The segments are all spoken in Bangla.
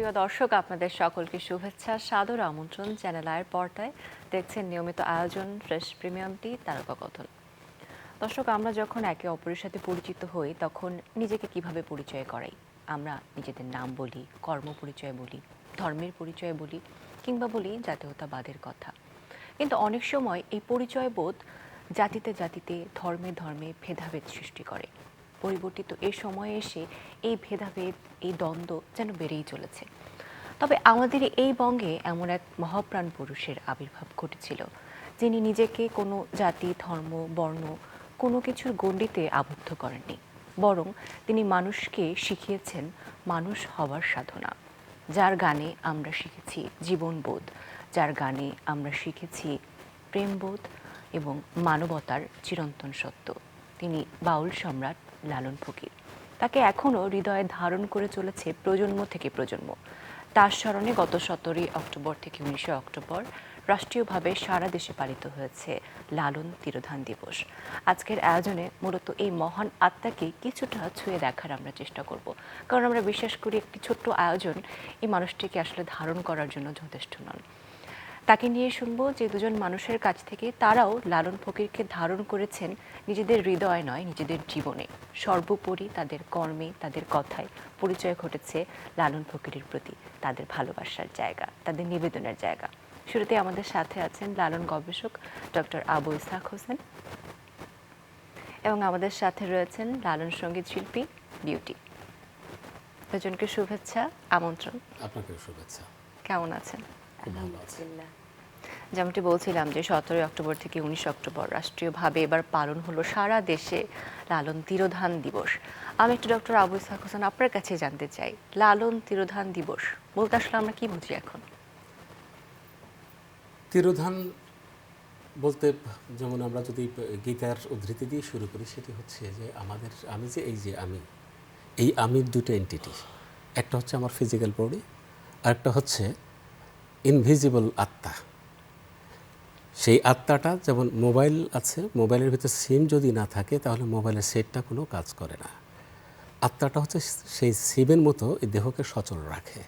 সুপ্রিয় দর্শক, আপনাদের সকলকে শুভেচ্ছা, সাদর আমন্ত্রণ। চ্যানেল আয়ের পর্দায় দেখছেন নিয়মিত আয়োজন ফ্রেশ প্রিমিয়াম টি তারকা কথন। দর্শক, আমরা যখন একে অপরের সাথে পরিচিত হই তখন নিজেকে কিভাবে পরিচয় করাই? আমরা নিজেদের নাম বলি, কর্ম পরিচয় বলি, ধর্মের পরিচয় বলি, কিংবা বলি জাতীয়তাবাদের কথা। কিন্তু অনেক সময় এই পরিচয় বোধ জাতিতে জাতিতে, ধর্মে ধর্মে ভেদাভেদ সৃষ্টি করে। পরিবর্তিত এ সময়ে এসে এই ভেদাভেদ, এই দ্বন্দ্ব যেন বেড়েই চলেছে। তবে আমাদের এই বঙ্গে এমন এক মহাপ্রাণ পুরুষের আবির্ভাব ঘটেছিল, যিনি নিজেকে কোনো জাতি, ধর্ম, বর্ণ কোনো কিছুর গণ্ডিতে আবদ্ধ করেননি, বরং তিনি মানুষকে শিখিয়েছেন মানুষ হওয়ার সাধনা। যার গানে আমরা শিখেছি জীবনবোধ, যার গানে আমরা শিখেছি প্রেমবোধ এবং মানবতার চিরন্তন সত্য, তিনি বাউল সম্রাট লালন ফকির। তাকে এখনও হৃদয়ে ধারণ করে চলেছে প্রজন্ম থেকে প্রজন্ম। তার স্মরণে গত 17 অক্টোবর থেকে 19 অক্টোবর রাষ্ট্রীয়ভাবে সারা দেশে পালিত হয়েছে লালন তিরোধান দিবস। আজকের আয়োজনে মূলত এই মহান আত্মাকে কিছুটা ছুঁয়ে দেখার আমরা চেষ্টা করব, কারণ আমরা বিশ্বাস করি একটি ছোট্ট আয়োজন এই মানুষটিকে আসলে ধারণ করার জন্য যথেষ্ট নন। তাকে নিয়ে শুনবো যে দুজন মানুষের কাছ থেকে তারাও লালন ফকিরকে ধারণ করেছেন নিজেদের হৃদয় নয়, নিজেদের জীবনে। সর্বোপরি তাদের কর্মে, তাদের কথায় পরিচয় ঘটেছে লালন ফকিরের প্রতি তাদের ভালোবাসার জায়গা, তাদের নিবেদনের জায়গা। শুরুতে আমাদের সাথে আছেন লালন গবেষক ডক্টর আবু ইসহাক হোসেন, এবং আমাদের সাথে রয়েছেন লালন সঙ্গীত শিল্পী বিউটি। দুজনকে শুভেচ্ছা, আমন্ত্রণ। আপনাকে শুভেচ্ছা। কেমন আছেন? আলহামদুলিল্লাহ। যেমনটি বলছিলাম যে 17 অক্টোবর থেকে 19 অক্টোবর রাষ্ট্রীয়ভাবে এবার পালন হলো সারা দেশে লালন তিরোধান দিবস। আমি একটু ডক্টর আবু ইসহাক হোসেন আপনার কাছে জানতে চাই, লালন তিরোধান দিবস বলতে আসলে আমরা কি বুঝি এখন? তিরোধান বলতে যেমন আমরা যদি গীতার উদ্ধৃতি দিয়ে শুরু করি, সেটি হচ্ছে যে আমি যে এই আমির দুটো এন্টিটি। একটা হচ্ছে আমার ফিজিক্যাল বডি, আরেকটা হচ্ছে ইনভিজিবল আত্মা। সেই আত্মাটা যেমন মোবাইল আছে, মোবাইলের ভিতরে সিম যদি না থাকে তাহলে মোবাইলের সেটটা কোনো কাজ করে না। আত্মাটা হচ্ছে সেই সিমের মতো এই দেহকে সচল রাখে।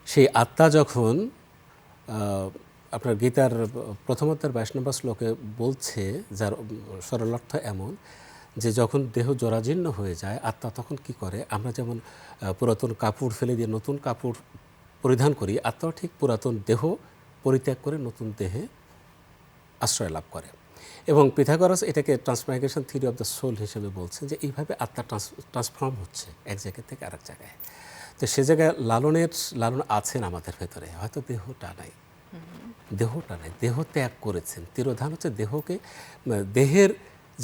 সেই আত্মা যখন আপনার গীতার প্রথম অধ্যায়ের 22 নম্বর শ্লোকে বলছে, যার সরলার্থ এমন যে যখন দেহ জরাজীর্ণ হয়ে যায় আত্মা তখন কি করে? আমরা যেমন পুরাতন কাপড় ফেলে দিয়ে নতুন কাপড় পরিধান করি, আত্মাও ঠিক পুরাতন দেহ পরিত্যাগ করে নতুন দেহে আশ্রয় লাভ করে। এবং পিথাগোরাস এটাকে ট্রান্সমাইগ্রেশন থিওরি অফ দ্য সোল হিসেবে বলছে যে এইভাবে আত্মা ট্রান্সফর্ম হচ্ছে এক জায়গা থেকে আরেক জায়গায়। তো সে জায়গায় লালন আছেন আমাদের ভেতরে, হয়তো দেহটা নাই, দেহ ত্যাগ করেছেন। তিরোধান হচ্ছে দেহের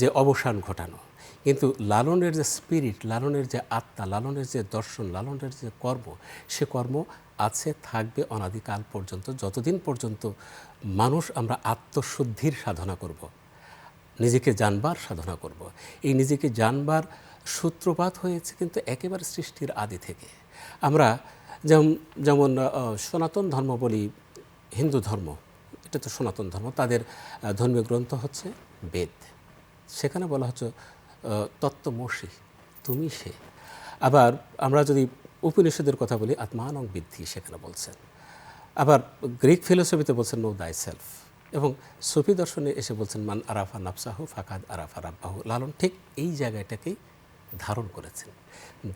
যে অবসান ঘটানো, কিন্তু লালনের যে স্পিরিট, লালনের যে আত্মা, লালনের যে দর্শন, লালনের যে কর্ম, সে কর্ম আছে, থাকবে অনাদিকাল পর্যন্ত, যতদিন পর্যন্ত মানুষ আমরা আত্মশুদ্ধির সাধনা করব, নিজেকে জানবার সাধনা করব। এই নিজেকে জানবার সূত্রপাত হয়েছে কিন্তু একেবারে সৃষ্টির আদি থেকে। আমরা যেমন সনাতন ধর্ম বলি, হিন্দু ধর্ম, এটা তো সনাতন ধর্ম, তাদের ধর্মীয় গ্রন্থ হচ্ছে বেদ। সেখানে বলা হচ্ছে তত্ত্বমসি, তুমি সে। আবার আমরা যদি উপনিষদের কথা বলি, আত্মানং বিদ্ধি, সেখানে বলছেন। আবার গ্রিক ফিলোসফিতে বলছেন নো দাই সেলফ, এবং সুফি দর্শনে এসে বলছেন মান আরাফা নাফসাহু ফাকাদ আরাফা রাব্বাহু। লালন ঠিক এই জায়গাটাকেই ধারণ করেছেন,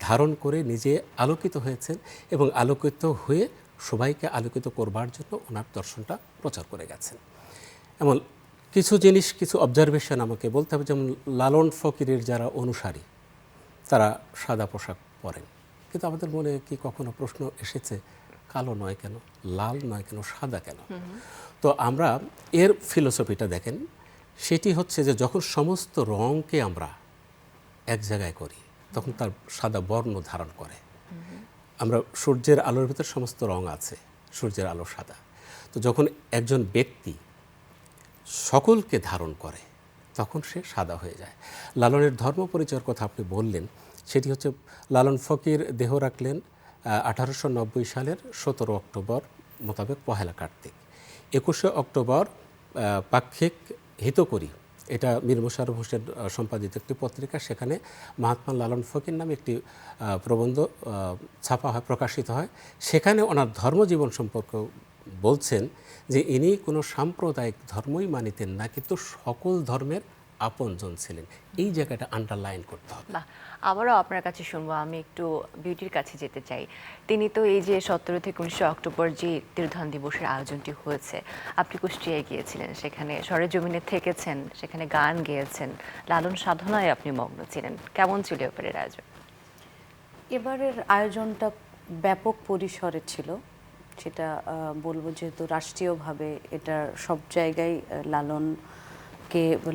ধারণ করে নিজে আলোকিত হয়েছেন এবং আলোকিত হয়ে সবাইকে আলোকিত করবার জন্য ওনার দর্শনটা প্রচার করে গেছেন। এমন কিছু জিনিস, কিছু অবজারভেশন আমাকে বলতে হবে। যেমন লালন ফকিরের যারা অনুসারী তারা সাদা পোশাক পরেন, কিন্তু আমাদের মনে কি কখনো প্রশ্ন এসেছে কালো নয় কেন, লাল নয় কেন, সাদা কেন? তো আমরা এর ফিলোসফিটা দেখেন, সেটি হচ্ছে যে যখন সমস্ত রঙকে আমরা এক জায়গায় করি তখন তার সাদা বর্ণ ধারণ করে। আমরা সূর্যের আলোর ভিতর সমস্ত রং আছে, সূর্যের আলো সাদা। তো যখন একজন ব্যক্তি সকলকে ধারণ করে তখন সে সাদা হয়ে যায়। লালনের ধর্ম পরিচয়ের কথা আপনি বললেন, সেটি হচ্ছে লালন ফকির দেহ রাখলেন 1890 সালের 17 অক্টোবর মোতাবেক 1 কার্তিক। 21 অক্টোবর পাক্ষিক হিতকরী এটা মীর মোশাররফ হোসেন সম্পাদিত একটি পত্রিকা। সেখানে মহাত্মা লালন ফকির নামে একটি প্রবন্ধ ছাপা হয়, প্রকাশিত হয়। সেখানে ওনার ধর্মজীবন সম্পর্কে বলছেন যে ইনি কোনো সাম্প্রদায়িক ধর্মই মানিতেন না, কিন্তু সকল ধর্মের আপনজন ছিলেন। এই জায়গাটা আন্ডারলাইন করতে হবে। বাহ, আবারও আপনার কাছে শুনবো। আমি একটু বিউটির কাছে যেতে চাই। তিনি তো এই যে 17 থেকে 19 অক্টোবর যে তিরোধান দিবসের আয়োজনটি হয়েছে, আপনি কুষ্টিয়ায় গিয়েছিলেন, সেখানে সরেজমিনে থেকেছেন, সেখানে গান গেয়েছেন, লালন সাধনায় আপনি মগ্ন ছিলেন। কেমন ছিল এবারের আয়োজন? এবারের আয়োজনটা ব্যাপক পরিসরে ছিল, সেটা বলবো, যেহেতু রাষ্ট্রীয়ভাবে এটা সব জায়গায়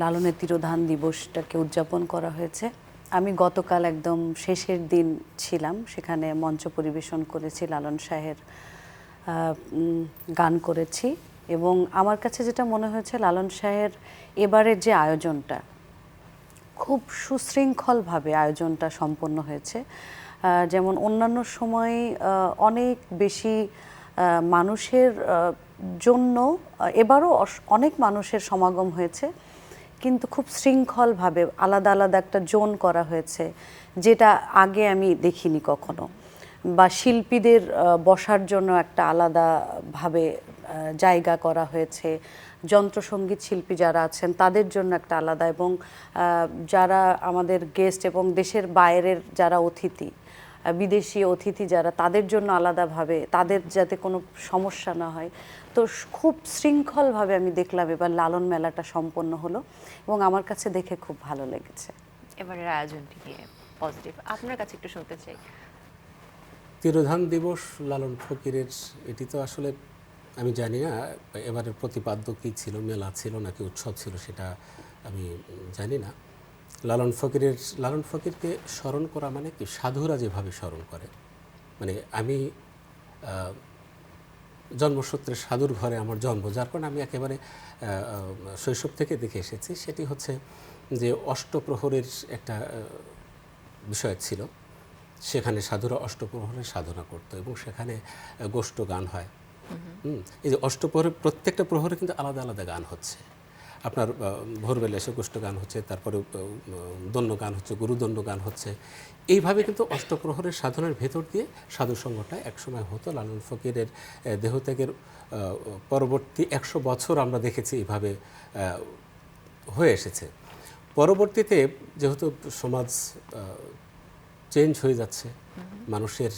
লালনের তিরোধান দিবসটাকে উদযাপন করা হয়েছে। আমি গতকাল একদম শেষের দিন ছিলাম, সেখানে মঞ্চ পরিবেশন করেছি, লালন শাহের গান করেছি। এবং আমার কাছে যেটা মনে হয়েছে, লালন শাহের এবারের যে আয়োজনটা খুব সুশৃঙ্খলভাবে আয়োজনটা সম্পন্ন হয়েছে। যেমন অন্যান্য সময় অনেক বেশি মানুষের জন্য এবারও অনেক মানুষের সমাগম হয়েছে, কিন্তু খুব শৃঙ্খলভাবে আলাদা আলাদা একটা জোন করা হয়েছে, যেটা আগে আমি দেখিনি কখনো। বা শিল্পীদের বসার জন্য একটা আলাদাভাবে জায়গা করা হয়েছে, যন্ত্রসঙ্গীত শিল্পী যারা আছেন তাদের জন্য একটা আলাদা, এবং যারা আমাদের গেস্ট এবং দেশের বাইরের যারা অতিথি, বিদেশি অতিথি যারা, তাদের জন্য আলাদাভাবে, তাদের যাতে কোনো সমস্যা না হয়। তো খুব শৃঙ্খলভাবে আমি দেখলাম এবার লালন মেলাটা সম্পন্ন হলো, এবং আমার কাছে দেখে খুব ভালো লেগেছে। এবারের আয়োজনটি নিয়ে পজিটিভ, আপনার কাছে একটু শুনতে চাই। তিরোধান দিবস লালন ফকিরের, এটি তো আসলে আমি জানি না এবারের প্রতিপাদ্য কী ছিল, মেলা ছিল নাকি উৎসব ছিল, সেটা আমি জানি না। লালন ফকিরকে স্মরণ করা মানে কি, সাধুরা যেভাবে স্মরণ করে, মানে আমি জন্মসূত্রে সাধুর ঘরে আমার জন্ম, যার কারণে আমি একেবারে শৈশব থেকে দেখে এসেছি। সেটি হচ্ছে যে অষ্টপ্রহরের একটা বিষয় ছিল, সেখানে সাধুরা অষ্টপ্রহরে সাধনা করতো এবং সেখানে গোষ্ঠ গান হয়। এই যে অষ্টপ্রহরের প্রত্যেকটা প্রহরে কিন্তু আলাদা আলাদা গান হচ্ছে। আপনার ভোরবেলা এসে গোষ্ঠ গান হচ্ছে, তারপরে দণ্ড গান হচ্ছে, গুরুদণ্ড গান হচ্ছে। এইভাবে কিন্তু অষ্টপ্রহরের সাধনার ভেতর দিয়ে সাধুসঙ্গটা একসময় হতো। লালন ফকিরের দেহত্যাগের পরবর্তী 100 বছর আমরা দেখেছি এইভাবে হয়ে এসেছে। পরবর্তীতে যেহেতু সমাজ চেঞ্জ হয়ে যাচ্ছে, মানুষের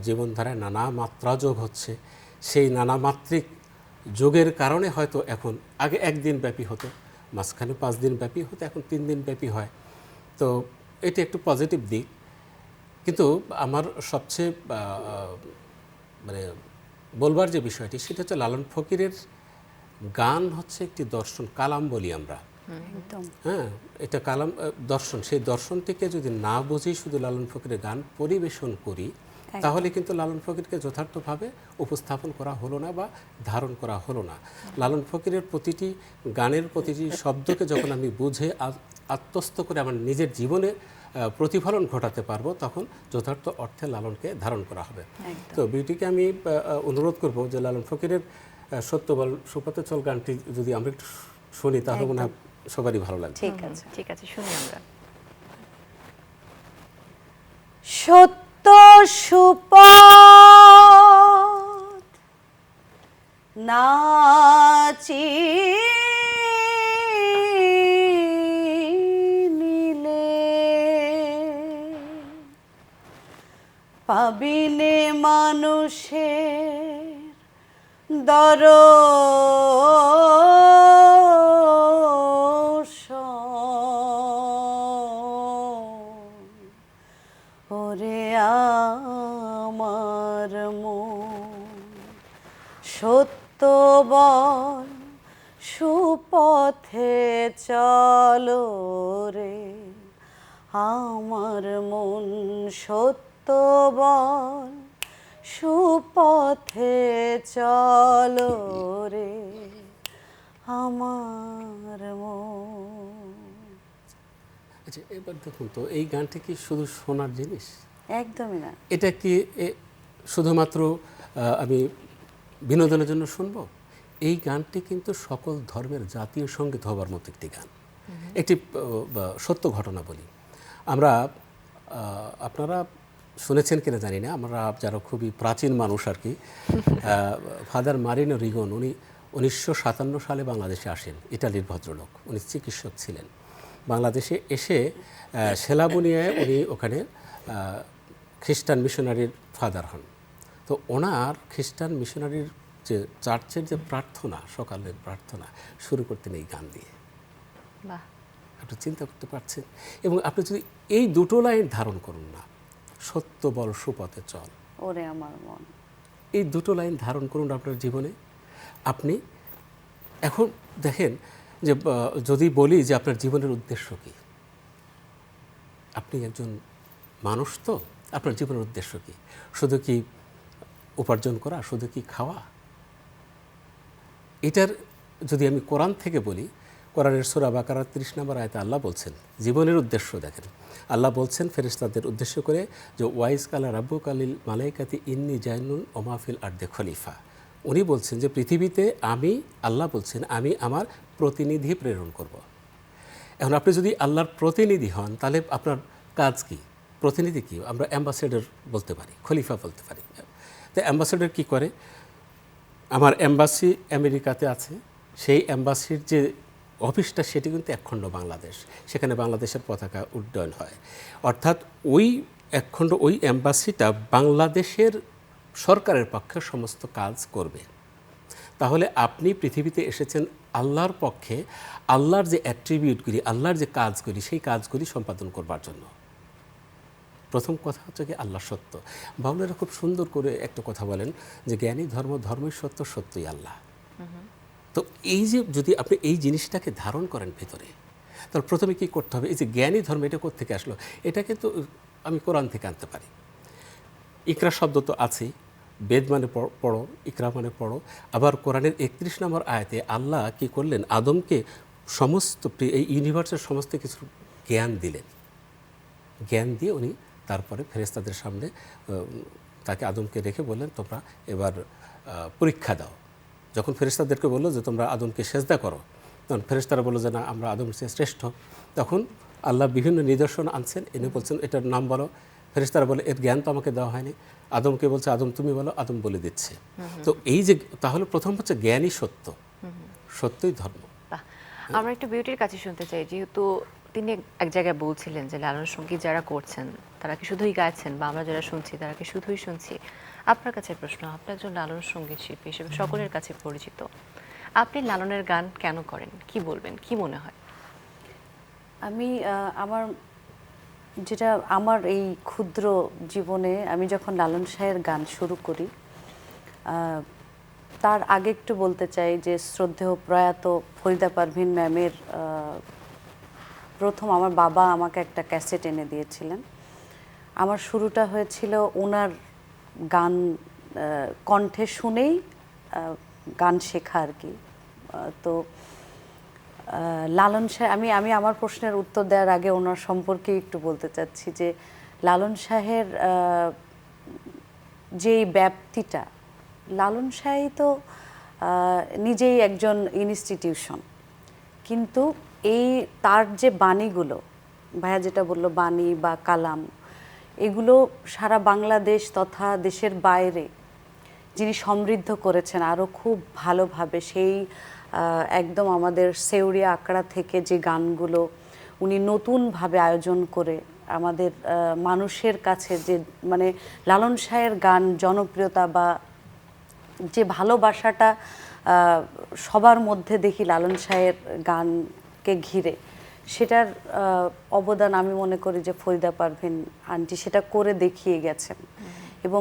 জীবনধারায় নানা মাত্রা যোগ হচ্ছে, সেই নানা মাত্রিক যোগের কারণে হয়তো এখন আগে 1 দিন ব্যাপী হতো, মাঝখানে 5 দিন ব্যাপী হতো, এখন 3 দিন ব্যাপী হয়। তো এটি একটু পজিটিভ দিক। কিন্তু আমার সবচেয়ে মানে বলবার যে বিষয়টি, সেটা হচ্ছে লালন ফকিরের গান হচ্ছে একটি দর্শন, কালাম বলি আমরা। একদম। হ্যাঁ, এটা কালাম দর্শন। সেই দর্শনটিকে যদি না বুঝি শুধু লালন ফকিরের গান পরিবেশন করি, তাহলে কিন্তু লালন ফকিরকে যথার্থভাবে উপস্থাপন করা হলো না বা ধারণ করা হলো না। লালন ফকিরের প্রতিটি গানের প্রতিটি শব্দকে যখন আমি বুঝে আত্মস্থ করে আমার নিজের জীবনে প্রতিফলন ঘটাতে পারবো, তখন যথার্থ অর্থে লালনকে ধারণ করা হবে। তো বিউটিকে আমি অনুরোধ করব যে লালন ফকিরের সত্য বল সুপথে চল গানটি যদি আমরা একটু শুনি, তাহলে মনে হয় সবারই ভালো লাগবে। ঠিক আছে, ঠিক আছে, শুনি আমরা। সত্য সুপথ নিলে পাবিনে মানুষের ওরে আমার মন, সত্য বল সুপথে চলো রে আমার মন, সত্য বল সুপথে চলো রে আমার মন। আচ্ছা, এবার দেখুন তো, এই গানটি কি শুধু শোনার জিনিস? একদমই না। এটা কি শুধুমাত্র আমি বিনোদনের জন্য শুনবো? এই গানটি কিন্তু সকল ধর্মের জাতীয় সঙ্গীত হবার মতো একটি গান। একটি সত্য ঘটনা বলি। আমরা আপনারা শুনেছেন কিনা জানি না, আমরা যারা খুবই প্রাচীন মানুষ আর কি, ফাদার মারিনো রিগন উনি 1957 সালে বাংলাদেশে আসেন। ইটালির ভদ্রলোক, উনি চিকিৎসক ছিলেন। বাংলাদেশে এসে সেলাবুনিয়ায় উনি ওখানে খ্রিস্টান মিশনারির ফাদার হন। তো ওনার খ্রিস্টান মিশনারির যে চার্চের যে প্রার্থনা, সকালের প্রার্থনা শুরু করতেন এই গান দিয়ে। বাহ, আপনি চিন্তা করতে পারছেন? এবং আপনি যদি এই দুটো লাইন ধারণ করুন না, সত্য বল সুপথে চল, ওরে আমার মন, এই দুটো লাইন ধারণ করুন আপনার জীবনে। আপনি এখন দেখেন যে যদি বলি যে আপনার জীবনের উদ্দেশ্য কী, আপনি একজন মানুষ, তো আপনার জীবনের উদ্দেশ্য কী? শুধু কি উপার্জন করা, শুধু কি খাওয়া? এটার যদি আমি কোরআন থেকে বলি, কোরআনের সূরা বাকারার 30 নম্বর আয়াতে আল্লাহ বলছেন জীবনের উদ্দেশ্য। দেখেন আল্লাহ বলছেন ফেরেশতাদের উদ্দেশ্য করে যে ওয়াইস কালা রাব্বুক আলিল মালাইকাতি ইন্নি জাইনুন ওমাফিল আরদে খলিফা। উনি বলছেন যে পৃথিবীতে আমি, আল্লাহ বলছেন আমি আমার প্রতিনিধি প্রেরণ করব। এখন আপনি যদি আল্লাহর প্রতিনিধি হন তাহলে আপনার কাজ কি? প্রতিনিধি কি? আমরা অ্যাম্বাসেডর বলতে পারি, খলিফা বলতে পারি। তো অ্যাম্বাসেডর কি করে? আমার অ্যাম্বাসি আমেরিকাতে আছে, সেই অ্যাম্বাসির যে অফিসটা সেটি কিন্তু একখণ্ড বাংলাদেশ, সেখানে বাংলাদেশের পতাকা উড্ডয়ন হয়। অর্থাৎ ওই একখণ্ড ওই অ্যাম্বাসিটা বাংলাদেশের সরকারের পক্ষে সমস্ত কাজ করবে। তাহলে আপনি পৃথিবীতে এসেছেন আল্লাহর পক্ষে, আল্লাহর যে অ্যাট্রিবিউটগুলি, আল্লাহর যে কাজগুলি, সেই কাজগুলি সম্পাদন করবার জন্য। প্রথম কথা হচ্ছে কি আল্লাহ সত্য। বাউলেরা খুব সুন্দর করে একটা কথা বলেন যে জ্ঞানী ধর্ম, ধর্মই সত্য, সত্যই আল্লাহ। তো এই যে যদি আপনি এই জিনিসটাকে ধারণ করেন ভেতরে, তাহলে প্রথমে কি করতে হবে? এই যে জ্ঞানী ধর্ম, এটা কোত্থেকে আসলো? এটাকে তো আমি কোরআন থেকে আনতে পারি। ইকরা শব্দ তো আছেই, বেদ মানে পড়ো, ইকরা মানে পড়ো। আবার কোরআনের 31 নম্বর আয়াতে আল্লাহ কি করলেন? আদমকে সমস্ত এই ইউনিভার্সের সমস্ত কিছু জ্ঞান দিলেন। জ্ঞান দিয়ে উনি তারপরে ফেরেশতাদের সামনে তাকে আদমকে রেখে বললেন তোমরা এবার পরীক্ষা দাও। যখন ফেরেশতাদেরকে বললো যে তোমরা আদমকে সেজদা করো, তখন ফেরেশতারা বললো যে না, আমরা আদম শ্রেষ্ঠ। তখন আল্লাহ বিভিন্ন নিদর্শন আনছেন, এনে বলছেন এটার নাম বলো। ফেরেশতারা বলে এর জ্ঞান তো আমাকে দেওয়া হয়নি। আদমকে বলছে আদম তুমি বলো, আদম বলে দিচ্ছে। তো এই যে তাহলে প্রথম হচ্ছে জ্ঞানই সত্য, সত্যই ধর্ম। বাহ, আমরা একটু বিউটির কাছে শুনতে চাই। যেহেতু তিনি এক জায়গায় বলছিলেন যে লালন সঙ্গীত যারা করছেন তারা কি শুধুই গাইছেন, বা আমরা যারা শুনছি তারা কি শুধুই শুনছি? আপনার কাছে প্রশ্ন, আপনি একজন লালন সঙ্গীত শিল্পী হিসেবে সকলের কাছে পরিচিত, আপনি লালনের গান কেন করেন? কি বলবেন, কি মনে হয়? আমি আমার যেটা আমার এই ক্ষুদ্র জীবনে আমি যখন লালন শাহের গান শুরু করি, তার আগে একটু বলতে চাই যে শ্রদ্ধেয় প্রয়াত ফরিদা পারভিন ম্যামের প্রথম আমার বাবা আমাকে একটা ক্যাসেট এনে দিয়েছিলেন। আমার শুরুটা হয়েছিল ওনার গান কণ্ঠে শুনেই গান শেখা আর কি। তো লালন শাহ, আমি আমার প্রশ্নের উত্তর দেওয়ার আগে ওনার সম্পর্কে একটু বলতে চাচ্ছি যে লালন শাহের যেই ব্যাপ্তিটা, লালন শাহই তো নিজেই একজন ইনস্টিটিউশন, কিন্তু এই তার যে বাণীগুলো, ভাইয়া যেটা বললো বাণী বা কালাম, এগুলো সারা বাংলাদেশ তথা দেশের বাইরে যিনি সমৃদ্ধ করেছেন আরও খুব ভালোভাবে, সেই একদম আমাদের সেউরিয়া আখড়া থেকে যে গানগুলো উনি নতুনভাবে আয়োজন করে আমাদের মানুষের কাছে যে মানে লালন শাহের গান জনপ্রিয়তা বা যে ভালোবাসাটা সবার মধ্যে দেখি লালন শাহের গানকে ঘিরে, সেটার অবদান আমি মনে করি যে ফরিদা পারভিন আন্টি সেটা করে দেখিয়ে গেছেন। এবং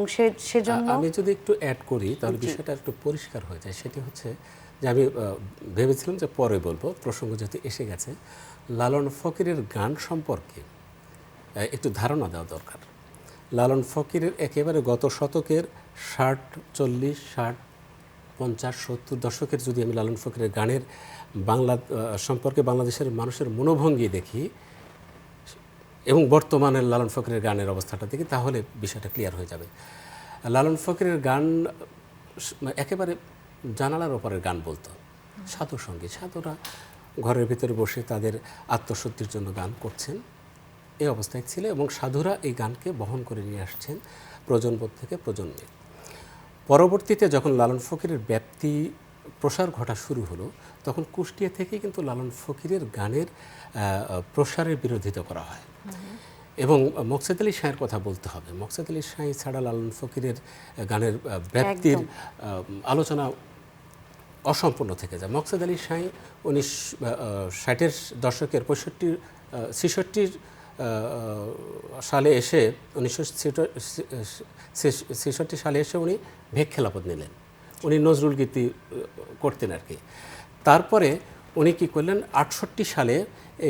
সেজন্য আমি যদি একটু অ্যাড করি তাহলে বিষয়টা একটু পরিষ্কার হয়ে যায়। সেটি হচ্ছে যে আমি ভেবেছিলাম যে পরে বলবো, প্রসঙ্গ যেহেতু এসে গেছে, লালন ফকিরের গান সম্পর্কে একটু ধারণা দেওয়া দরকার। লালন ফকিরের একেবারে গত শতকের 60, 40, 60, 50, 70 দশকের যদি আমি লালন ফকিরের গানের বাংলা সম্পর্কে বাংলাদেশের মানুষের মনোভঙ্গি দেখি এবং বর্তমানের লালন ফকিরের গানের অবস্থাটা দেখি, তাহলে বিষয়টা ক্লিয়ার হয়ে যাবে। লালন ফকিরের গান একেবারে জানালার ওপরের গান বলতো। সাধু সঙ্গীত, সাধুরা ঘরের ভিতরে বসে তাদের আত্মশুদ্ধির জন্য গান করছেন, এই অবস্থায় ছিল। এবং সাধুরা এই গানকে বহন করে নিয়ে আসছেন প্রজন্ম থেকে প্রজন্মে। পরবর্তীতে যখন লালন ফকিরের ব্যাপ্তি প্রসার ঘটা শুরু হলো, তখন কুষ্টিয়া থেকে কিন্তু লালন ফকিরের গানের প্রসারের বিরোধিতা করা হয়। এবং মোকছেদ আলী শাহের কথা বলতে হবে। মোকছেদ আলী শাহ ছাড়া লালন ফকিরের গানের ব্যাপ্তির আলোচনা অসম্পূর্ণ থেকে যায়। মোকছেদ আলী শাহ 1960-এর দশকের 65-66 সালে এসে 1966 সালে এসে উনি ভেক খেলাপদ নিলেন। উনি নজরুল গীতি করতেন আর কি। তারপরে উনি কি করলেন, 68 সালে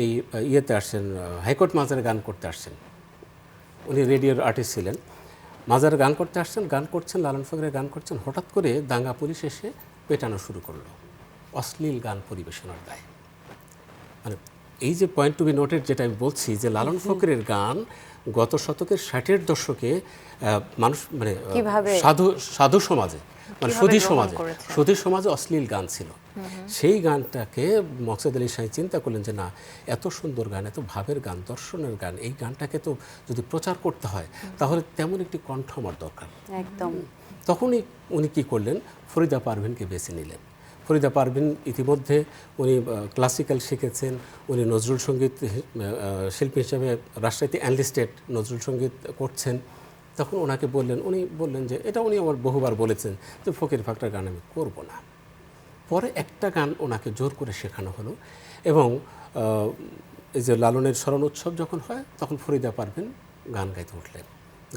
এই ইয়েতে আসছেন, হাইকোর্ট মাজারে গান করতে আসছেন। উনি রেডিওর আর্টিস্ট ছিলেন, মাজারে গান করতে আসছেন, গান করছেন, লালন ফকিরের গান করছেন। হঠাৎ করে দাঙ্গা পুলিশ এসে পেটানো শুরু করলো অশ্লীল গান পরিবেশনার দায়। মানে এই যে পয়েন্ট টু বি নোটেড, যেটা আমি বলছি যে লালন ফকিরের গান গত শতকের 60-এর দশকে মানুষ মানে সাধু সমাজে, মানে সুধী সমাজে অশ্লীল গান ছিল। সেই গানটাকে মোকছেদ আলী শাহ চিন্তা করলেন যে না, এত সুন্দর গান, এত ভাবের গান, দর্শনের গান, এই গানটাকে তো যদি প্রচার করতে হয় তাহলে তেমন একটি কণ্ঠ আমার দরকার। একদম। তখনই উনি কি করলেন, ফরিদা পারভিনকে বেছে নিলেন। ফরিদা পারভিন ইতিমধ্যে উনি ক্লাসিক্যাল শিখেছেন, উনি নজরুল সঙ্গীত শিল্পী হিসেবে রাজশাহীতে এনলিস্টেড নজরুল সঙ্গীত করছেন। তখন ওনাকে উনি বললেন যে এটা উনি আমার বহুবার বলেছেন যে ফকির ফাকরার গান আমি করব না। পরে একটা গান ওনাকে জোর করে শেখানো হলো। এবং এই যে লালনের স্মরণ উৎসব যখন হয় তখন ফরিদা পারভিন গান গাইতে উঠলেন,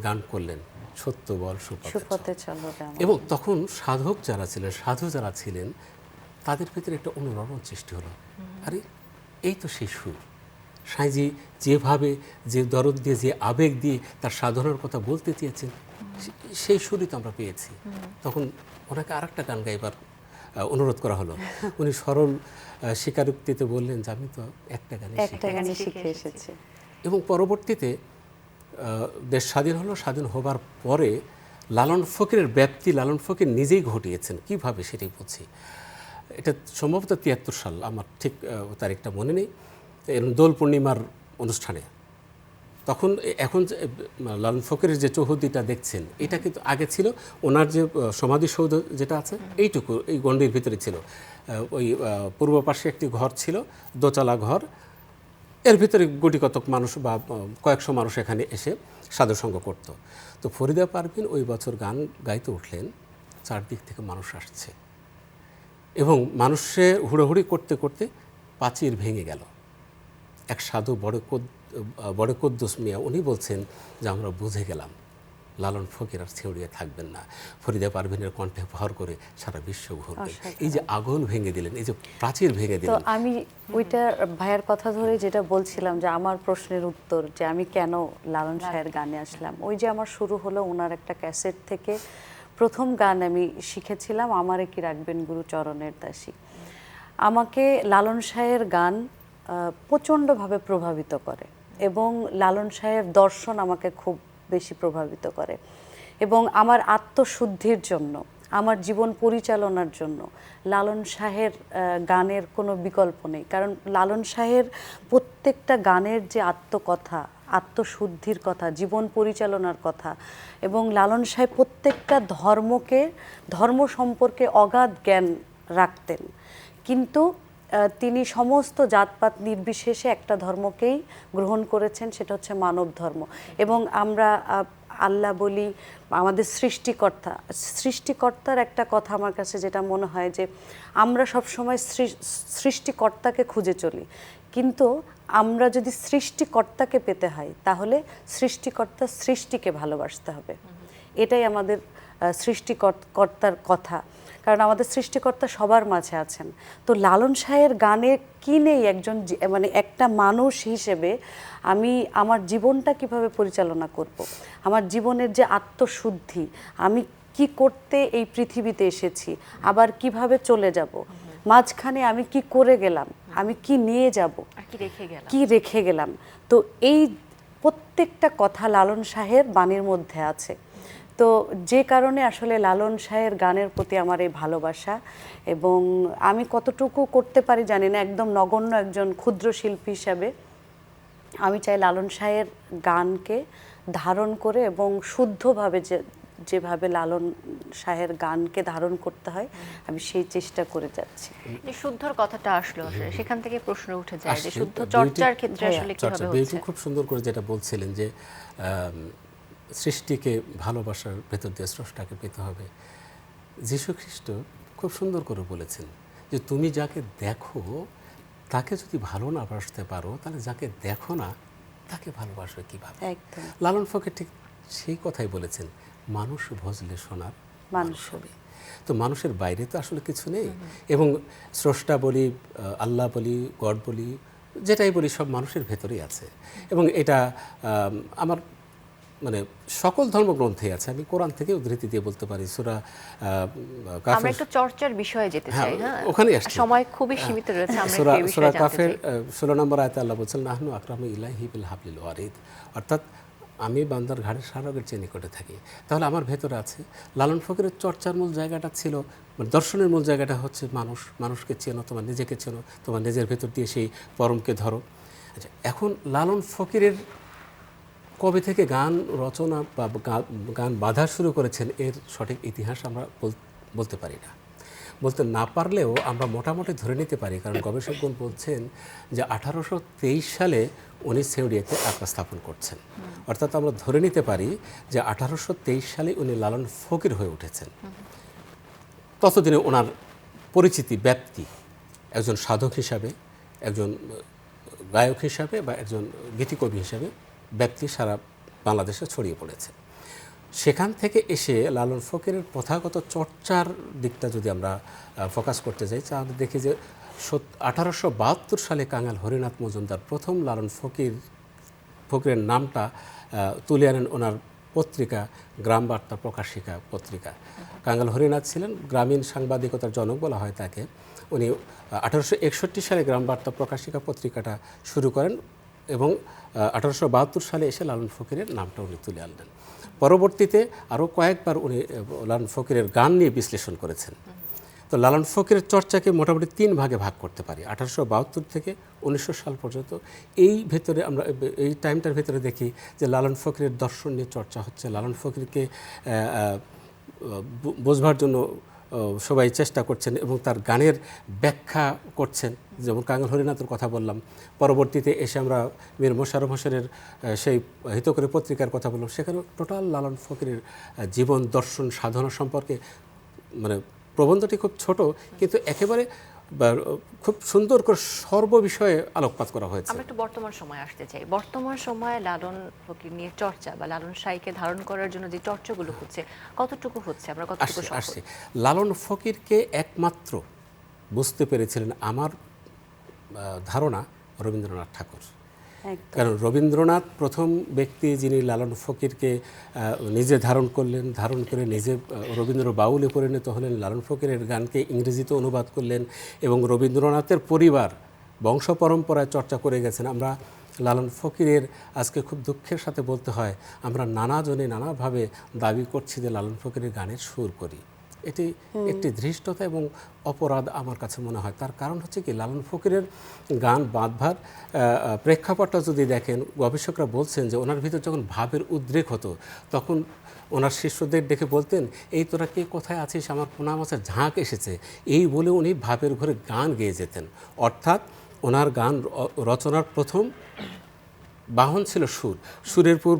গান করলেন সত্য বল সুপথে চল। এবং তখন সাধক যারা ছিলেন, সাধু যারা ছিলেন, তাদের ভিতরে একটা অনুরণন সৃষ্টি হলো। আরে এই তো সেই সুর, সাঁইজি যেভাবে, যে দরদ দিয়ে, যে আবেগ দিয়ে তার সাধনার কথা বলতে চেয়েছেন, সেই সুরই তো আমরা পেয়েছি। তখন ওনাকে আরেকটা গান গাইবার অনুরোধ করা হলো। উনি সরল স্বীকারোক্তিতে বললেন যে আমি তো একটা গানই শিখে এসেছি। এবং পরবর্তীতে দেশ স্বাধীন হলো, স্বাধীন হবার পরে লালন ফকিরের ব্যাপ্তি লালন ফকির নিজেই ঘটিয়েছেন। কিভাবে সেটাই বলছি। এটা সম্ভবত 73 সাল, আমার ঠিক তারিখটা মনে নেই, দোল পূর্ণিমার অনুষ্ঠানে। তখন এখন লালন ফকিরের যে চৌহদ্দিটা দেখছেন, এটা কিন্তু আগে ছিল ওনার যে সমাধিসৌধ যেটা আছে, এইটুকু এই গণ্ডির ভিতরে ছিল। ওই পূর্ব পাশে একটি ঘর ছিল, দোতলা ঘর, এর ভিতরে গুটি কতক মানুষ বা কয়েকশো মানুষ এখানে এসে সাধুসঙ্গ করত। তো ফরিদা পারভিন ওই বছর গান গাইতে উঠলেন, চারদিক থেকে মানুষ আসছে এবং মানুষে হুড়োহুড়ি করতে করতে প্রাচীর ভেঙে গেল। এক সাধু বড় কুদ্দুস মিয়া, উনি বলছেন যে আমরা বুঝে গেলাম লালন ফকির আর ছেউড়িয়ে থাকবেন না, ফরিদা পারভিনের কণ্ঠে ভর করে সারা বিশ্ব ঘুরবেন। এই যে আগুন ভেঙে দিলেন, এই যে প্রাচীর ভেঙে দিলেন। তো আমি ওইটা ভাইয়ের কথা ধরে যেটা বলছিলাম যে আমার প্রশ্নের উত্তর যে আমি কেন লালন শাহের গানে আসলাম, ওই যে আমার শুরু হলো ওনার একটা ক্যাসেট থেকে। প্রথম গান আমি শিখেছিলাম আমারে কি রাখবেন গুরু চরণের দাসী। আমাকে লালন শাহের গান প্রচণ্ডভাবে প্রভাবিত করে এবং লালন শাহের দর্শন আমাকে খুব বেশি প্রভাবিত করে। এবং আমার আত্মশুদ্ধির জন্য, আমার জীবন পরিচালনার জন্য লালন শাহের গানের কোনো বিকল্প নেই। কারণ লালন শাহের প্রত্যেকটা গানের যে আত্মকথা, আত্মশুদ্ধির কথা, জীবন পরিচালনার কথা, এবং লালন সাহেব প্রত্যেকটা ধর্ম সম্পর্কে অগাধ জ্ঞান রাখতেন। কিন্তু তিনি সমস্ত জাতপাত নির্বিশেষে একটা ধর্মকেই গ্রহণ করেছেন, সেটা হচ্ছে মানব ধর্ম। এবং আমরা আল্লাহ বলি আমাদের সৃষ্টিকর্তার একটা কথা আমার কাছে যেটা মনে হয় যে আমরা সবসময় সৃষ্টিকর্তাকে খুঁজে চলি, কিন্তু আমরা যদি সৃষ্টিকর্তাকে পেতে হয় তাহলে সৃষ্টিকর্তা সৃষ্টিকে ভালোবাসতে হবে। এটাই আমাদের সৃষ্টিকর্তার কথা, কারণ আমাদের সৃষ্টিকর্তা সবার মাঝে আছেন। তো লালন শাহের গানে কি নেই একজন মানে একটা মানুষ হিসেবে আমি আমার জীবনটা কিভাবে পরিচালনা করব, আমার জীবনের যে আত্মশুদ্ধি, আমি কি করতে এই পৃথিবীতে এসেছি, আবার কিভাবে চলে যাব, মাঝখানে আমি কি করে গেলাম, আমি কি নিয়ে যাব, কি রেখে গেলাম। তো এই প্রত্যেকটা কথা লালন শাহের বাণীর মধ্যে আছে। তো যে কারণে আসলে লালন শাহের গানের প্রতি আমার এই ভালোবাসা, এবং আমি কতটুকু করতে পারি জানি না, একদম নগণ্য একজন ক্ষুদ্র শিল্পী হিসাবে আমি চাই লালন শাহের গানকে ধারণ করে এবং শুদ্ধভাবে যেভাবে লালন শাহের গানকে ধারণ করতে হয় আমি সেই চেষ্টা করে যাচ্ছি। যে শুদ্ধর কথাটা আসলো আসলে সেখান থেকে প্রশ্ন উঠে যায় যে আসছে, শুদ্ধ দুইটি- চর্চার ক্ষেত্রে হ্যাঁ, আসলে চর্চা কিভাবে বেইটু হচ্ছে। খুব সুন্দর করে যেটা বলছিলেন যে সৃষ্টিকে ভালোবাসার ভেতর দিয়ে স্রষ্টাকে পেতে হবে। যীশু খ্রিস্ট খুব সুন্দর করে বলেছেন যে তুমি যাকে দেখো তাকে যদি ভালো না বাসতে পারো তাহলে যাকে দেখো না তাকে ভালোবাসবে কীভাবে। একদম লালন ফকির ঠিক সেই কথাই বলেছেন, মানুষ ভজলে সোনার মানুষ হবে। তো মানুষের বাইরে তো আসলে কিছু নেই, এবং স্রষ্টা বলি, আল্লাহ বলি, গড বলি, যেটাই বলি সব মানুষের ভেতরেই আছে। এবং এটা আমার মানে সকল ধর্মগ্রন্থেই আছে। আমি কোরআন থেকে উদ্ধৃতি দিয়ে বলতে পারি, সূরা আমরা কাফের, একটু চর্চার বিষয়ে যেতে চাই। হ্যাঁ, ওখানেই আসছি। সময় খুবই সীমিত রয়েছে, আমরা সূরা এই সূরা বিষয়ে জানতে কাফের চাই। 16 নম্বর আয়াতে আল্লাহ বলছেন, নাহনু আকরামু ইলাইহি বিল হাবলিল ওয়ারিদ, অর্থাৎ আমি বান্দার ঘাড়ের স্মারকের চেয়ে নিকটে থাকি। তাহলে আমার ভেতরে আছে। লালন ফকিরের চর্চার মূল জায়গাটা ছিল, মানে দর্শনের মূল জায়গাটা হচ্ছে মানুষ, মানুষকে চেনো, তোমার নিজেকে চেনো, তোমার নিজের ভেতর দিয়ে সেই পরমকে ধরো। আচ্ছা, এখন লালন ফকিরের কবে থেকে গান রচনা বা গান বাঁধা শুরু করেছেন এর সঠিক ইতিহাস আমরা বলতে পারি না। বলতে না পারলেও আমরা মোটামুটি ধরে নিতে পারি, কারণ গবেষকগণ বলছেন যে 1823 সালে উনি সেউড়িয়াতে আখড়া স্থাপন করছেন। অর্থাৎ আমরা ধরে নিতে পারি যে 1823 সালে উনি লালন ফকির হয়ে উঠেছেন। ততদিনে ওনার পরিচিতি ব্যাপ্তি একজন সাধক হিসাবে, একজন গায়ক হিসাবে বা একজন গীতিকবি হিসাবে ব্যক্তি সারা বাংলাদেশে ছড়িয়ে পড়েছে। সেখান থেকে এসে লালন ফকিরের প্রথাগত চর্চার দিকটা যদি আমরা ফোকাস করতে যাই, তাহলে দেখি যে 1872 সালে কাঙাল হরিনাথ মজুমদার প্রথম লালন ফকিরের নামটা তুলে আনেন ওনার পত্রিকা গ্রাম বার্তা প্রকাশিকা পত্রিকা। কাঙাল হরিনাথ ছিলেন গ্রামীণ সাংবাদিকতার জনক বলা হয় তাকে। উনি 1861 সালে গ্রাম বার্তা প্রকাশিকা পত্রিকাটা শুরু করেন এবং 1872 সালে এসে লালন ফকিরের নামটা উনি তুলে আনলেন। পরবর্তীতে আরও কয়েকবার উনি লালন ফকিরের গান নিয়ে বিশ্লেষণ করেছেন। তো লালন ফকিরের চর্চাকে মোটামুটি 3 ভাগে ভাগ করতে পারি। 1872 থেকে 1900 সাল পর্যন্ত এই ভেতরে আমরা এই টাইমটার ভেতরে দেখি যে লালন ফকিরের দর্শন নিয়ে চর্চা হচ্ছে। লালন ফকিরকে বোঝবার জন্য সবাই চেষ্টা করছেন এবং তার গানের ব্যাখ্যা করছেন, যেমন কাঙাল হরিনাথের কথা বললাম। পরবর্তীতে এসে আমরা মীর মোশাররফ হোসেনের সেই হিতকরী পত্রিকার কথা বললাম, সেখানে টোটাল লালন ফকিরের জীবন দর্শন সাধনা সম্পর্কে, মানে প্রবন্ধটি খুব ছোট কিন্তু একেবারে খুব সুন্দর করে সর্ববিষয়ে আলোকপাত করা হয়েছে। আমরা একটু বর্তমান সময় আসতে চাই। বর্তমান সময়ে লালন ফকির নিয়ে চর্চা বা লালন শাহীকে ধারণ করার জন্য যে চর্চাগুলো হচ্ছে কতটুকু হচ্ছে, আমরা কতটুকু আসছে। লালন ফকিরকে একমাত্র বুঝতে পেরেছিলেন আমার ধারণা রবীন্দ্রনাথ ঠাকুর। কারণ রবীন্দ্রনাথ প্রথম ব্যক্তি যিনি লালন ফকিরকে নিজে ধারণ করলেন, ধারণ করে নিজে রবীন্দ্র বাউলে পরিণত হলেন, লালন ফকিরের গানকে ইংরেজিতে অনুবাদ করলেন এবং রবীন্দ্রনাথের পরিবার বংশ পরম্পরায় চর্চা করে গেছেন। আমরা লালন ফকিরের আজকে খুব দুঃখের সাথে বলতে হয়, আমরা নানাজনে নানাভাবে দাবি করছি যে লালন ফকিরের গানের সুর করি। এটি একটি ধৃষ্টতা এবং অপরাধ আমার কাছে মনে হয়। তার কারণ হচ্ছে কি, লালন ফকিরের গান বাঁধবার প্রেক্ষাপটটা যদি দেখেন, গবেষকরা বলছেন যে ওনার ভিতর যখন ভাবের উদ্রেক হতো তখন ওনার শিষ্যদের ডেকে বলতেন, এই তোরা কে কোথায় আছিস, আমার পোনা মাছের ঝাঁক এসেছে, এই বলে উনি ভাবের ঘরে গান গেয়ে যেতেন। অর্থাৎ ওনার গান রচনার প্রথম বাহন ছিল সুর, সুরের উপর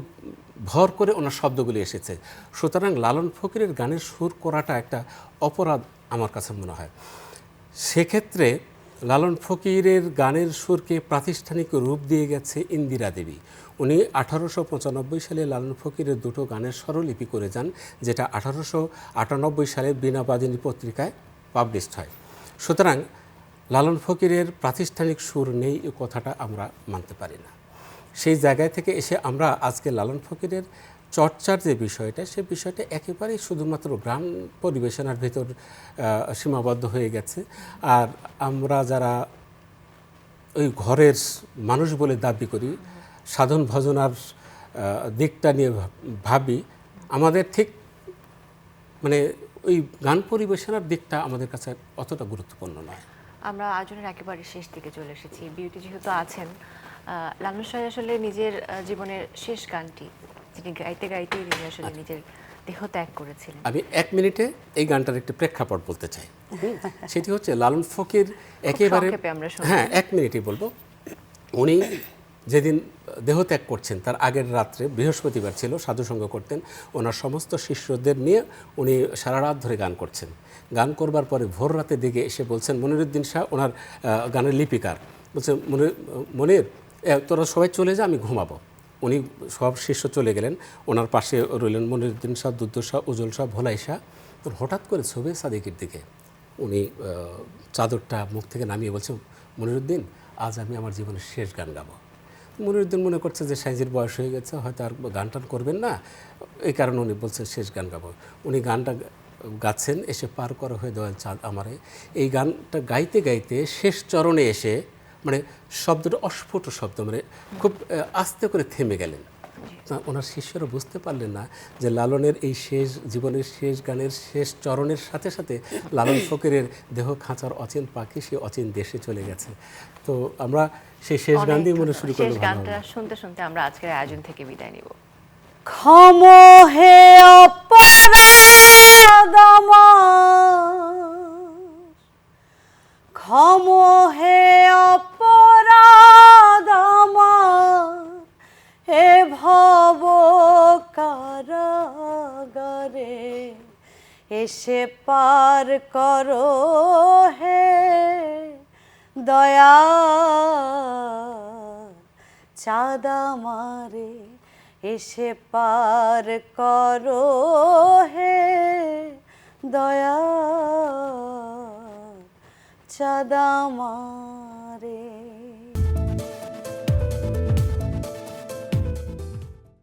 ভর করে ওনার শব্দগুলি এসেছে। সুতরাং লালন ফকিরের গানের সুর করাটা একটা অপরাধ আমার কাছে মনে হয়। সেক্ষেত্রে লালন ফকিরের গানের সুরকে প্রাতিষ্ঠানিক রূপ দিয়ে গেছে ইন্দিরা দেবী। উনি 1895 সালে লালন ফকিরের দুটো গানের স্বরলিপি করে যান, যেটা 1898 সালে বীণাবাদিনী পত্রিকায় পাবলিশড হয়। সুতরাং লালন ফকিরের প্রাতিষ্ঠানিক সুর নেই এ কথাটা আমরা মানতে পারি না। সেই জায়গায় থেকে এসে আমরা আজকে লালন ফকিরের চর্চার যে বিষয়টা, সে বিষয়টা একেবারেই শুধুমাত্র গান পরিবেশনার ভেতর সীমাবদ্ধ হয়ে গেছে। আর আমরা যারা ওই ঘরের মানুষ বলে দাবি করি, সাধন ভজনার দিকটা নিয়ে ভাবি, আমাদের ঠিক মানে ওই গান পরিবেশনার দিকটা আমাদের কাছে অতটা গুরুত্বপূর্ণ নয়। আমরা আয়োজনের একেবারে শেষ দিকে চলে এসেছি। বিউটি যেহেতু আছেন, লালন সাহেব আসলে নিজের জীবনের শেষ গানটি যিনি গাইতে গাইতেই তিনি আসলে নিজের দেহ ত্যাগ করেছিলেন। আমি 1 মিনিটে এই গানটার একটি প্রেক্ষাপট বলতে চাই। সেটি হচ্ছে লালন ফকির একেবারে, সংক্ষেপে আমরা শুনবো। হ্যাঁ 1 মিনিটই বলবো। উনি যেদিন দেহত্যাগ করছেন তার আগের রাত্রে, বৃহস্পতিবার ছিল, সাধুসঙ্গ করতেন। ওনার সমস্ত শিষ্যদের নিয়ে উনি সারা রাত ধরে গান করছেন। গান করবার পরে ভোর রাতের দিকে এসে বলছেন, মনিরুদ্দিন শাহ ওনার গানের লিপিকার, বলছেন মনির তোরা সবাই চলে যা, আমি ঘুমাবো। উনি সব শিষ্য চলে গেলেন, ওনার পাশে রইলেন মনিরুদ্দিন শাহ, দুদ্দুর শাহ, উজ্জ্বল শাহ, ভোলাই শাহ। তো হঠাৎ করে ছবি সাদিকের দিকে উনি চাদরটা মুখ থেকে নামিয়ে বলছেন, মনিরুদ্দিন আজ আমি আমার জীবনের শেষ গান গাবো। মনিরুদ্দিন মনে করছে যে সাইজির বয়স হয়ে গেছে, হয়তো আর গান টান করবেন না, এই কারণে উনি বলছেন শেষ গান গাবো। উনি গানটা গাচ্ছেন, এসে পার করা হয়ে দয়াল চাঁদ আমারে, এই গানটা গাইতে গাইতে শেষ চরণে এসে মানে শব্দটা অস্ফুট শব্দ, মানে খুব আস্তে করে থেমে গেলেন। ওনার শিষ্যরা বুঝতে পারলেন না যে লালনের এই শেষ জীবনের শেষ গানের শেষ চরণের সাথে সাথে লালন ফকিরের দেহ খাঁচার অচিন পাখি সে অচিন দেশে চলে গেছে। তো আমরা সেই শেষ গান দিয়ে মনে শুরু করলাম। শেষ গানটা শুনতে শুনতে আমরা আজকের আয়োজন থেকে বিদায় নিব। ক্ষম হে অপরাধ আমার, ক্ষম হে অপরাধ আমার, হে ভব কারাগারে এসে পার করো হে দয়া চাঁদ আমারে, এসে পার করো হে দয়া চাঁদ আমার।